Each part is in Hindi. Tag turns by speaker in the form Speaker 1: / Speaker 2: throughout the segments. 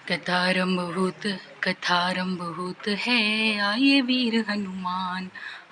Speaker 1: कथारंभ होत है, आये वीर हनुमान।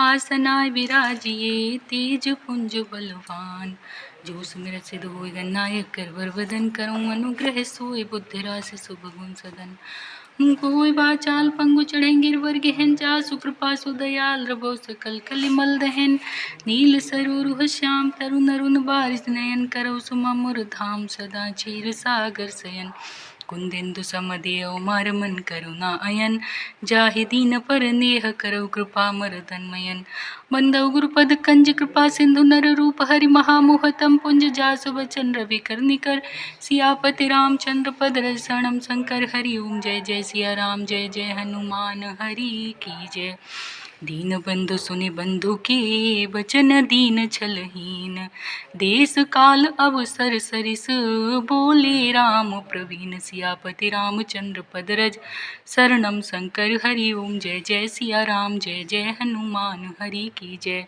Speaker 1: आसनाय विराजिए, तेज पुंज बलवान। जो सुमिरत सिद्ध होय गणनायक, करवर वदन करऊं अनुग्रह सोय। बुद्धि रासि शुभ गुण सदन, कोई बाचाल पंगु चढ़े गिरवर गहन। जा सुकृपा सुदयाल, रबो सकल कलिमल दहन। नील सरोरुह श्याम तरुण अरुण बारिश नयन। करौ सुमधुर धाम, सदा क्षीर सागर शयन। कुंदेन्दु समदेव मार मन करुणा अयन। जाहि दीन पर नेह, करौ कृपा मर्दन। बंदौ गुरुपद कंज, कृपा सिंधु नर रूप। हरि महामोहतम पुंज, जासु बचन रवि कर निकर। सियापति रामचंद्र पद रज, शरणम शंकर हरि ओम। जय जय सिया राम, जय जय हनुमान हरि की जय। दीन बंधु सुनि बंधु के, बचन दीन छलहीन। देश काल अवसर सरिस, बोले राम प्रवीण। सियापति रामचंद्र पद रज, शरणम शंकर हरि ओम। जय जय सिया राम, जय जय हनुमान हरि की जय।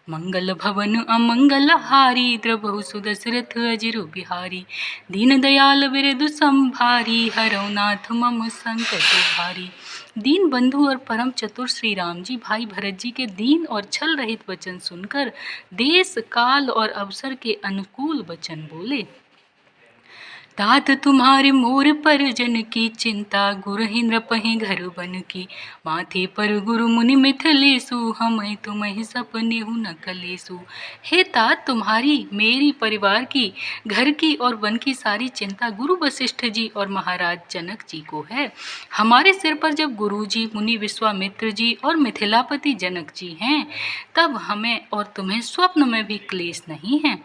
Speaker 1: मंगल भवन अमंगल हारी, द्रवहु सुदशरथ अजिर बिहारी। दीन दयाल बिरदु संभारी, हरौ नाथ मम संकट भारी। दीन बंधु और परम चतुर श्री राम जी भाई भरत जी के दीन और छल रहित वचन सुनकर देश काल और अवसर के अनुकूल वचन बोले। तात तुम्हारे मोर परिजन की चिंता, गुरहि नृपहि घर बन की। माथे पर गुरु मुनि मिथिलेसु, हमें तुम्हें सपनेहु न कलेसु। हे तात, तुम्हारी मेरी परिवार की, घर की और वन की सारी चिंता गुरु वशिष्ठ जी और महाराज जनक जी को है। हमारे सिर पर जब गुरु जी, मुनि विश्वामित्र जी और मिथिलापति जनक जी हैं, तब हमें और तुम्हें स्वप्न में भी क्लेश नहीं है।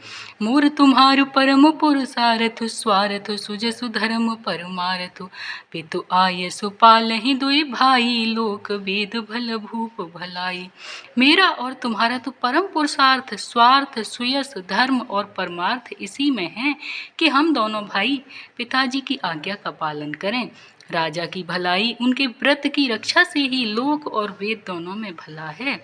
Speaker 1: मोर तुम्हारु परम पुरुषारथ, स्वारथ सुजसु धर्म परमारथ। पितु आयसु पालहि दुई भाई, लोक वेद भल भूप भलाई। मेरा और तुम्हारा तो परम पुरुषार्थ, स्वार्थ, सुयस, धर्म और परमार्थ इसी में है कि हम दोनों भाई पिताजी की आज्ञा का पालन करें। राजा की भलाई उनके व्रत की रक्षा से ही लोक और वेद दोनों में भला है।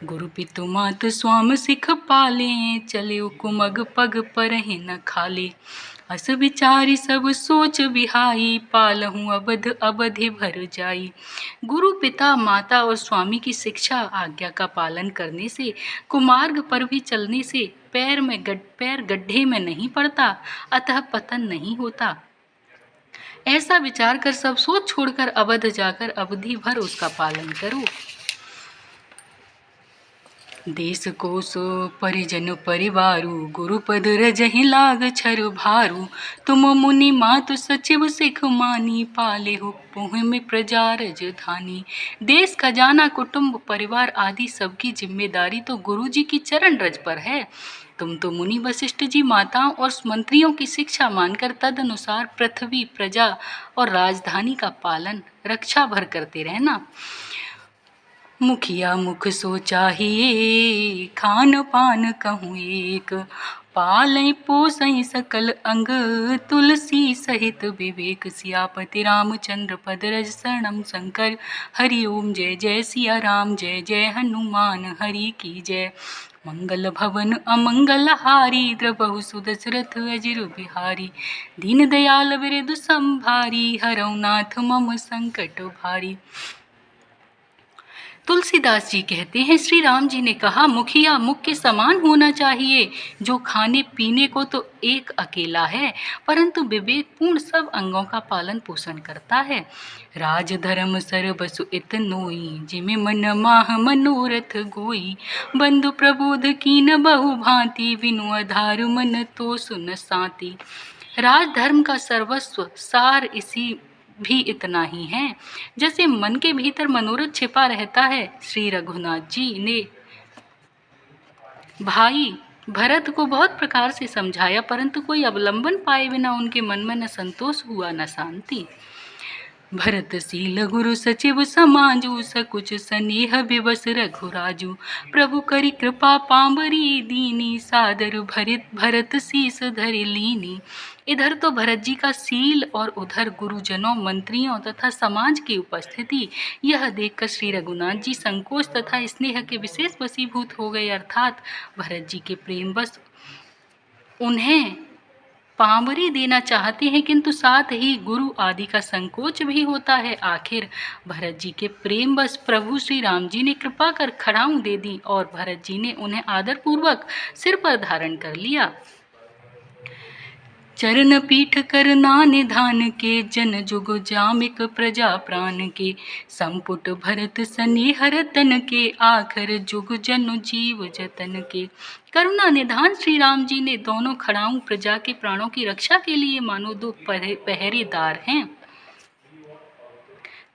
Speaker 1: गुरु पितु मात स्वाम सिख पाले, चले कुमग पग परहि न खाले। अस विचारी सब सोच बिहाई, पालहूँ अवध अवधि भर जाई। गुरु पिता माता और स्वामी की शिक्षा आज्ञा का पालन करने से, कुमार्ग पर भी चलने से पैर गड्ढे में नहीं पड़ता, अतः पतन नहीं होता। ऐसा विचार कर सब सोच छोड़कर अवध जाकर अवधि भर उसका पालन करो। देश कोश परिजन परिवारु, गुरुपद रजहि लाग छर भारू। तुम मुनि मातु सचिव सिख मानी, पाले हो पुह में प्रजा रजधानी। देश खजाना कुटुंब परिवार आदि सबकी जिम्मेदारी तो गुरु जी की चरण रज पर है। तुम तो मुनि वशिष्ठ जी, माताओं और मंत्रियों की शिक्षा मानकर तद अनुसार पृथ्वी, प्रजा और राजधानी का पालन रक्षा भर करते रहना। मुखिया मुख सो चाहिए, खान पान कहूँ एक। पालय पोसई सकल अंग, तुलसी सहित विवेक। सियापति रामचंद्र पद रज, शरणम शंकर हरि ओम। जय जय सिया राम, जय जय हनुमान हरि की जय। मंगल भवन अमंगल हारी, द्रवहु सुदशरथ अजिर बिहारी। दीन दयाल बिरदु संभारी, हरौ नाथ मम संकट भारी। तुलसीदास जी कहते हैं, श्री राम जी ने कहा, मुखिया मुख के समान होना चाहिए, जो खाने पीने को तो एक अकेला है, परंतु विवेक पूर्ण सब अंगों का पालन पोषण करता है। राज धर्म सर बसु इत नोई, जिमे मन माह मनोरथ गोई। बंधु प्रबोध कीन बहु भांति, बिनु आधार मन तो सुन साती। राज धर्म का सर्वस्व सार इसी भी इतना ही है, जैसे मन के भीतर मनोरथ छिपा रहता है। श्री रघुनाथ जी ने भाई भरत को बहुत प्रकार से समझाया, परंतु कोई अवलंबन पाए बिना उनके मन में न संतोष हुआ न शांति। भरतशील गुरु सचिव समाजू, सकुच स्नेह विवश रघुराजू। प्रभु करि कृपा पांबरी दीनी, सादर भरत शीस धरि लीनी। इधर तो भरत जी का सील और उधर गुरुजनों, मंत्रियों तथा समाज की उपस्थिति, यह देखकर श्री रघुनाथ जी संकोच तथा स्नेह के विशेष वशीभूत हो गए। अर्थात भरत जी के प्रेम बस उन्हें पावरी देना चाहते हैं, किंतु साथ ही गुरु आदि का संकोच भी होता है। आखिर भरत जी के प्रेम बस प्रभु श्री राम जी ने कृपा कर खड़ाऊं दे दी और भरत जी ने उन्हें आदर पूर्वक सिर पर धारण कर लिया। चरण पीठ कर निधान के, जन जुग जामिक प्रजा प्राण के, संपुट भरत सनेह रतन के, आखर जुग जन जीव जतन के। करुणा निधान श्री राम जी ने दोनों खड़ाऊं प्रजा के प्राणों की रक्षा के लिए मानो दो पहरेदार हैं।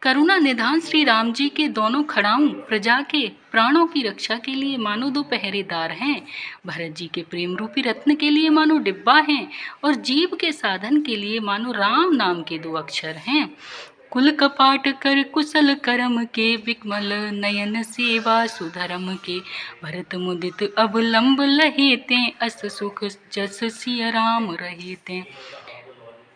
Speaker 1: करुणा निधान श्री राम जी के दोनों खड़ाऊं प्रजा के प्राणों की रक्षा के लिए मानो दो पहरेदार हैं। भरत जी के प्रेम रूपी रत्न के लिए मानो डिब्बा हैं और जीव के साधन के लिए मानो राम नाम के दो अक्षर हैं। कुल कपाट कर कुशल करम के, विकमल नयन सेवा सुधर्म के, भरत मुदित अवलंब लहेते, अस सुख जस सिय राम रहेते।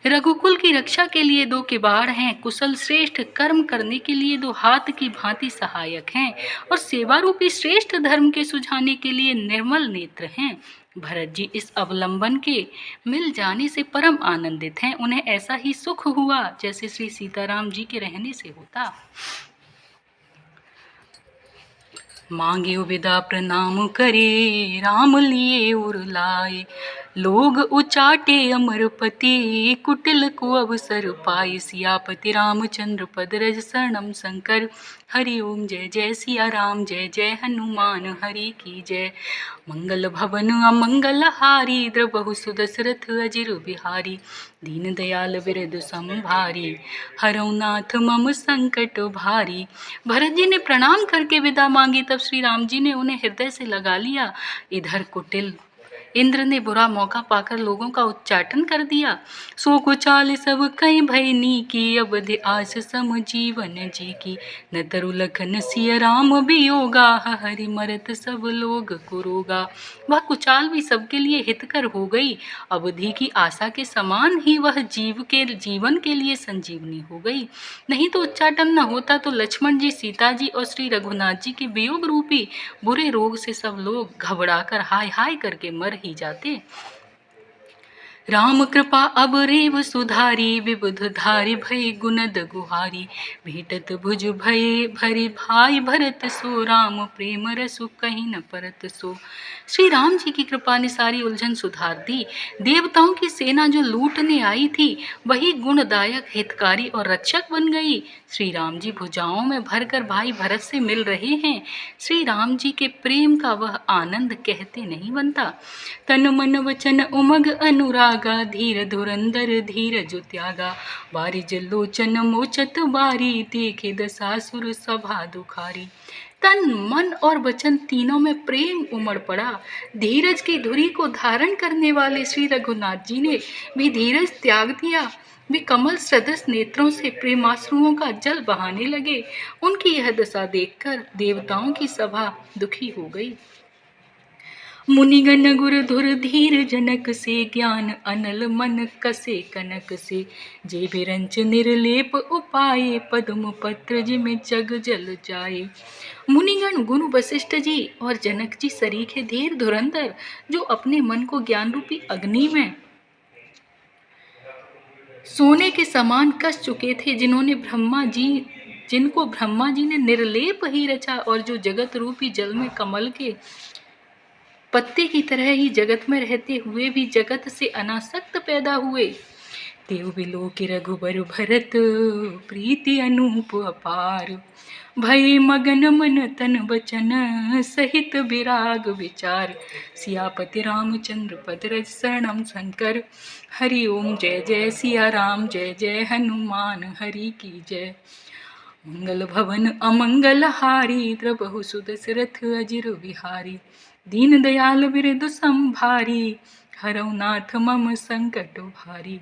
Speaker 1: रघुकुल की रक्षा के लिए दो किवाड़ हैं, कुशल श्रेष्ठ कर्म करने के लिए दो हाथ की भांति सहायक हैं और सेवा रूपी श्रेष्ठ धर्म के सुझाने के लिए निर्मल नेत्र हैं। भरत जी इस अवलंबन के मिल जाने से परम आनंदित हैं। उन्हें ऐसा ही सुख हुआ जैसे श्री सीताराम जी के रहने से होता। मांगे विदा प्रणाम करे, राम लिए उर लाए, लोग उचाटे अमरपति, कुटिल को अवसर पाए। सियापति रामचंद्र पद रज शरणम शंकर, हरि ओम जय जय सिया राम, जय जय हनुमान हरि की जय। मंगल भवन अमंगल हारी, द्रबहु सुदशरथ अजिर बिहारी, दीन दयाल बिरद संभारी, हरौ नाथ मम संकट भारी। भरत जी ने प्रणाम करके विदा मांगी, तब श्री राम जी ने उन्हें हृदय से लगा लिया। इधर कुटिल इंद्र ने बुरा मौका पाकर लोगों का उच्चाटन कर दिया। सो कुचाल सब कई भयनी की, अवधि आस सम जीवन जी की, न तरु लखन सिय राम वियोगा, हरि मरत सब लोग कुरोगा। वह कुचाल भी सबके लिए हितकर हो गई। अवधि की आशा के समान ही वह जीवन के लिए संजीवनी हो गई। नहीं तो उच्चाटन न होता तो लक्ष्मण जी, सीता जी और श्री रघुनाथ जी के वियोग रूपी बुरे रोग से सब लोग घबराकर हाय हाय करके मर ही जाते। राम कृपा अब रेव सुधारी, विबुध धारी भय गुणद गुहारी, भेटत भुज भय भरी भाई भरत सो, राम प्रेम रसु कहीं न परत सो। श्री राम जी की कृपा ने सारी उलझन सुधार दी। देवताओं की सेना जो लूटने आई थी वही गुणदायक, हितकारी और रक्षक बन गई। श्री राम जी भुजाओं में भरकर भाई भरत से मिल रहे हैं। श्री राम जी के प्रेम का वह आनंद कहते नहीं बनता। तन मन वचन उमग अनुरागा, धीर धुरंधर धीर जो त्यागा, वारिज लोचन मोचत बारी, देखे दशासुर सभा दुखारी। तन मन और वचन तीनों में प्रेम उमड़ पड़ा। धीरज की धुरी को धारण करने वाले श्री रघुनाथ जी ने भी धीरज त्याग दिया। वे कमल सदृश नेत्रों से प्रेमाश्रुओं का जल बहाने लगे। उनकी यह दशा देखकर देवताओं की सभा दुखी हो गई। मुनिगण गुर धुर धीर जनक से, ज्ञान अनल मन कसे कनक से, जे बिरंच निर्लेप उपाये, पद्म पत्र जिमें जग जल जाए। मुनिगण गुरु वशिष्ठ जी और जनक जी सरीखे धीर धुरंधर, जो अपने मन को ज्ञान रूपी अग्नि में सोने के समान कस चुके थे, जिनको ब्रह्मा जी ने निर्लेप ही रचा और जो जगत रूपी जल में कमल के पत्ते की तरह ही जगत में रहते हुए भी जगत से अनासक्त पैदा हुए। देव बिलो के रघुबर भरत, प्रीति अनूप अपार, भय मगन मन तन बचन, सहित विराग विचार। सियापति रामचंद्र पद रज शरणम शंकर, हरि ओम जय जय सिया राम, जय जय हनुमान हरि की जय। मंगल भवन अमंगल हारी, द्रबहु सुदशरथ अजिर बिहारी, दीन दयाल बिरदु संभारी, हरौ नाथ मम संकट भारी।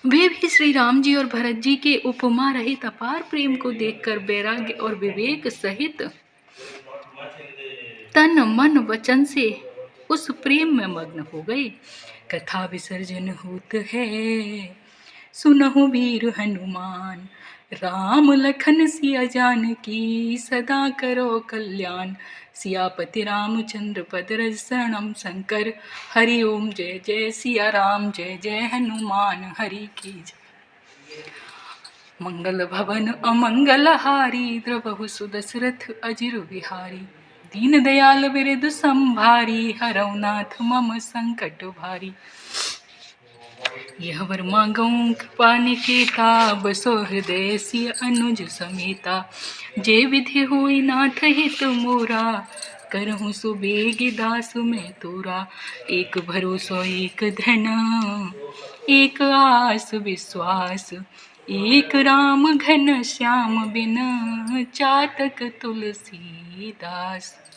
Speaker 1: वे भी श्री राम जी और भरत जी के उपमा रहित अपार प्रेम को देखकर वैराग्य और विवेक सहित तन मन वचन से उस प्रेम में मग्न हो गए। कथा विसर्जन होत है, सुनहु वीर हनुमान, राम लखन सिया जानकी सदा करो कल्याण। सियापति रामचंद्र पद रज शरणम शंकर। हरि ओम जय जय सिया राम, जय जय हनुमान हरि की जय। मंगल भवन अमंगल हारी, द्रवहु सुदशरथ अजिर बिहारी। दीन दयाल बिरदु संभारी, हरौ नाथ मम संकट भारी। यह वर मांगौ कृपा निकेता, बसो हृदय सिय अनुज समेता। जे विधि होई नाथ हित मोरा, करहु सुबेग दास मैं तोरा। एक भरोसो एक धन, एक आस विश्वास, एक राम घन श्याम बिन चातक तुलसीदास।